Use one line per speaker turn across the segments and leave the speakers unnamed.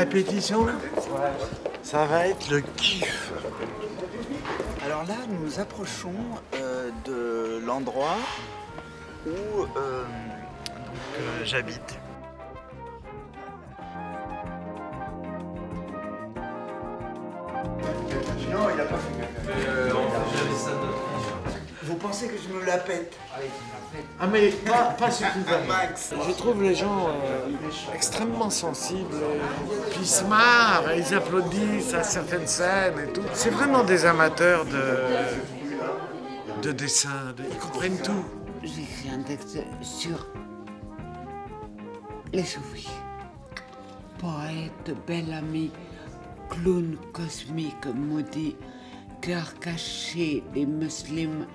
répétition là? Ça va être le kiff. Alors là, nous nous approchons de l'endroit où j'habite. Non, il a pas fait caca.
J'avais ça de notre.
Vous pensez que je me la pète?
Ah mais pas suffisamment.
Max.
Je trouve les gens extrêmement sensibles, puis ils se marrent, ils applaudissent à certaines scènes et tout. C'est vraiment des amateurs de dessin, ils comprennent tout.
J'ai écrit un texte sur les soufis. Poète, bel ami, clown cosmique maudit, cœur caché des musulmans,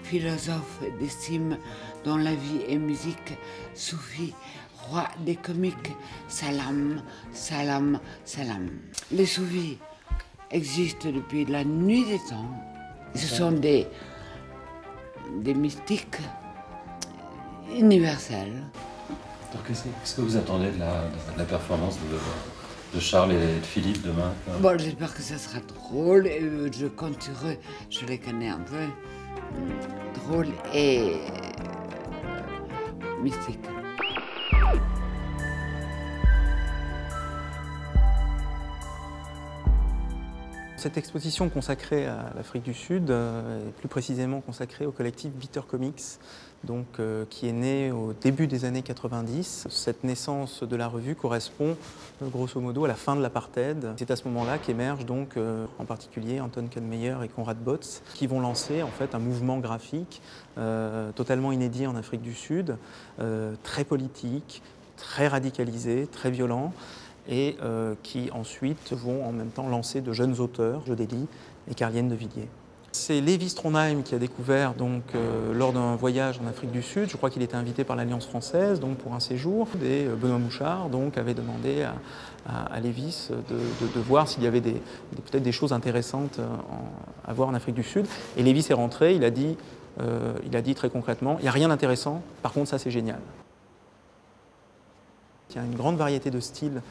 philosophe des cimes dont la vie est musique, soufi, roi des comiques, salam, salam, salam. Les soufis existent depuis la nuit des temps. Ce sont des mystiques universels.
Alors, qu'est-ce que vous attendez de la performance de Charles et de Philippe demain?
Bon, j'espère que ça sera drôle. Je compte sur eux. Je les connais un peu. Drôle et mystique.
Cette exposition consacrée à l'Afrique du Sud est plus précisément consacrée au collectif Bitter Comics, donc, qui est né au début des années 90. Cette naissance de la revue correspond grosso modo à la fin de l'apartheid. C'est à ce moment-là qu'émergent donc en particulier Anton Kanmeyer et Conrad Botz, qui vont lancer en fait un mouvement graphique totalement inédit en Afrique du Sud, très politique, très radicalisé, très violent, et qui ensuite vont en même temps lancer de jeunes auteurs, Jodélie et Carlienne de Villiers. C'est Lévi Stronheim qui a découvert donc, lors d'un voyage en Afrique du Sud, je crois qu'il était invité par l'Alliance française donc, pour un séjour, et Benoît Mouchard donc, avait demandé à Lévis de voir s'il y avait peut-être des choses intéressantes à voir en Afrique du Sud. Et Lévis est rentré, il a dit très concrètement, il n'y a rien d'intéressant, par contre ça c'est génial. Il y a une grande variété de styles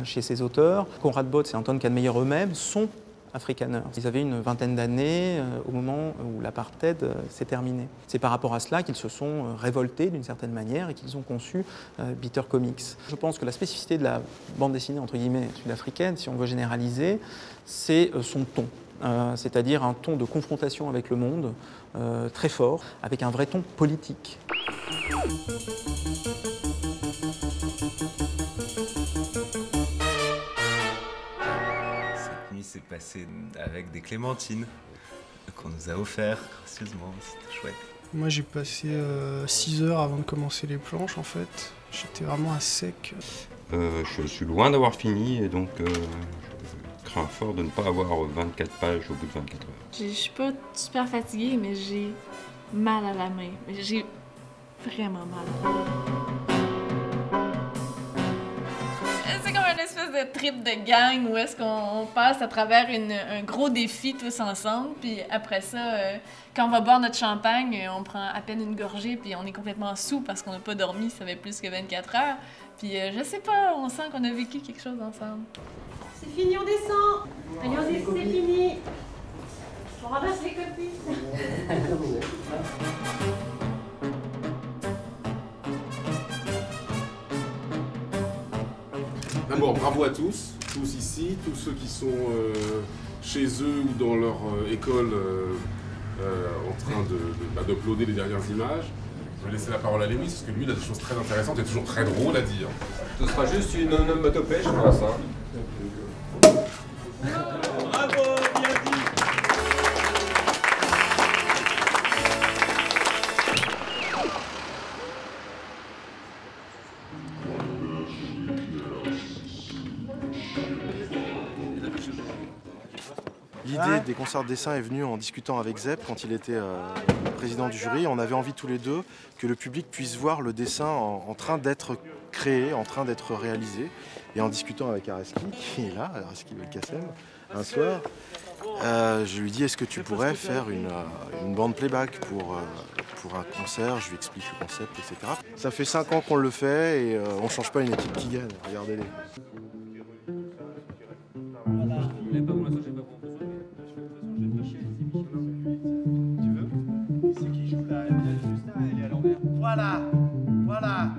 chez ces auteurs. Conrad Botz et Anton Kanmeyer eux-mêmes sont afrikaners. Ils avaient une vingtaine d'années au moment où l'apartheid s'est terminé. C'est par rapport à cela qu'ils se sont révoltés d'une certaine manière et qu'ils ont conçu Bitter Comics. Je pense que la spécificité de la bande dessinée entre guillemets sud-africaine, si on veut généraliser, c'est son ton. C'est-à-dire un ton de confrontation avec le monde très fort, avec un vrai ton politique.
S'est passé avec des clémentines qu'on nous a offert gracieusement, c'était chouette.
Moi j'ai passé 6 heures avant de commencer les planches en fait, j'étais vraiment à sec.
Je suis loin d'avoir fini et donc je crains fort de ne pas avoir 24 pages au bout de 24 heures.
Je suis pas super fatiguée mais j'ai mal à la main, j'ai vraiment mal à la main. Espèce de trip de gang où est-ce qu'on passe à travers un gros défi tous ensemble, puis après ça, quand on va boire notre champagne, on prend à peine une gorgée, puis on est complètement saoul parce qu'on n'a pas dormi, ça fait plus que 24 heures. Puis je sais pas, on sent qu'on a vécu quelque chose ensemble.
C'est fini, on descend. Allez, on descend, c'est fini. On ramasse les copines.
D'abord, bravo à tous ici, tous ceux qui sont chez eux ou dans leur école en train d'uploader les dernières images. Je vais laisser la parole à Lévis, parce que lui, il a des choses très intéressantes et toujours très drôles à dire.
Ce sera juste une onomatopée, je pense. Hein.
Bravo, bien dit.
L'idée des concerts de dessin est venue en discutant avec Zep quand il était président du jury. On avait envie tous les deux que le public puisse voir le dessin en train d'être créé, en train d'être réalisé. Et en discutant avec Araski, qui est là, Araski Belkacem, un soir, je lui dis est-ce que tu pourrais faire une bande playback pour un concert. Je lui explique le concept, etc. Ça fait 5 ans qu'on le fait et on ne change pas une équipe qui gagne, regardez-les.
Voilà, voilà.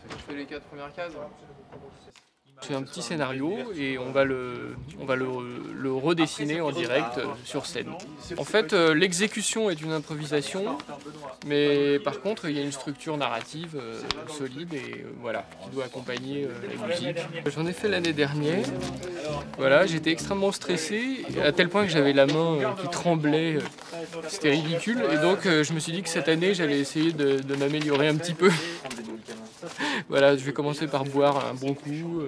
Je fais les 4 premières cases. C'est un petit scénario et on va le redessiner en direct sur scène. En fait, l'exécution est une improvisation, mais par contre, il y a une structure narrative solide et voilà, qui doit accompagner la musique. J'en ai fait l'année dernière. Voilà, j'étais extrêmement stressé, à tel point que j'avais la main qui tremblait. C'était ridicule. Et donc, je me suis dit que cette année, j'allais essayer de m'améliorer un petit peu. Voilà, je vais commencer par boire un bon coup,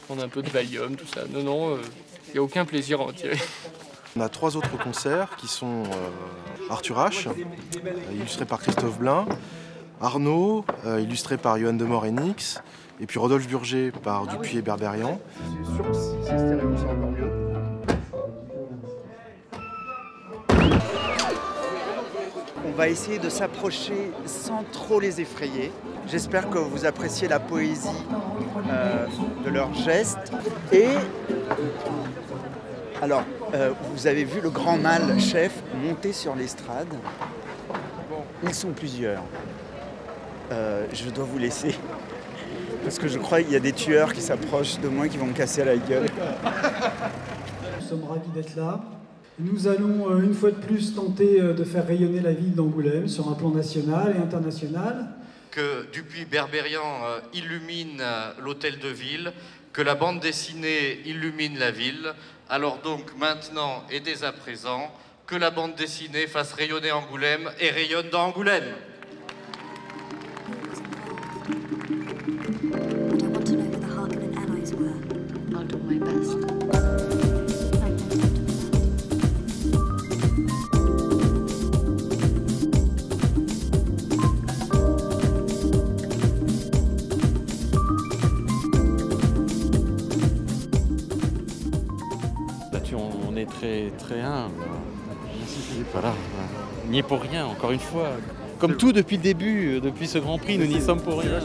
prendre un peu de Valium, tout ça. Non, il n'y a aucun plaisir à en tirer.
On a 3 autres concerts qui sont Arthur H, illustré par Christophe Blain, Arnaud, illustré par Johan de Morenix, et puis Rodolphe Burger par Dupuis et Berberian.
C'est sûr que si c'est stéréo, c'est encore mieux. On va essayer de s'approcher sans trop les effrayer. J'espère que vous appréciez la poésie de leurs gestes. Et alors, vous avez vu le grand mâle chef monter sur l'estrade. Ils sont plusieurs. Je dois vous laisser. Parce que je crois qu'il y a des tueurs qui s'approchent de moi qui vont me casser la gueule.
Nous sommes ravis d'être là. Nous allons une fois de plus tenter de faire rayonner la ville d'Angoulême sur un plan national et international.
Que Dupuis Berberian illumine l'hôtel de ville, que la bande dessinée illumine la ville. Alors donc maintenant et dès à présent, que la bande dessinée fasse rayonner Angoulême et rayonne dans Angoulême.
I'll do my best.
On est très humble. Voilà, on n'y est pour rien, encore une fois. Comme tout depuis le début, depuis ce Grand Prix, nous n'y sommes pour rien.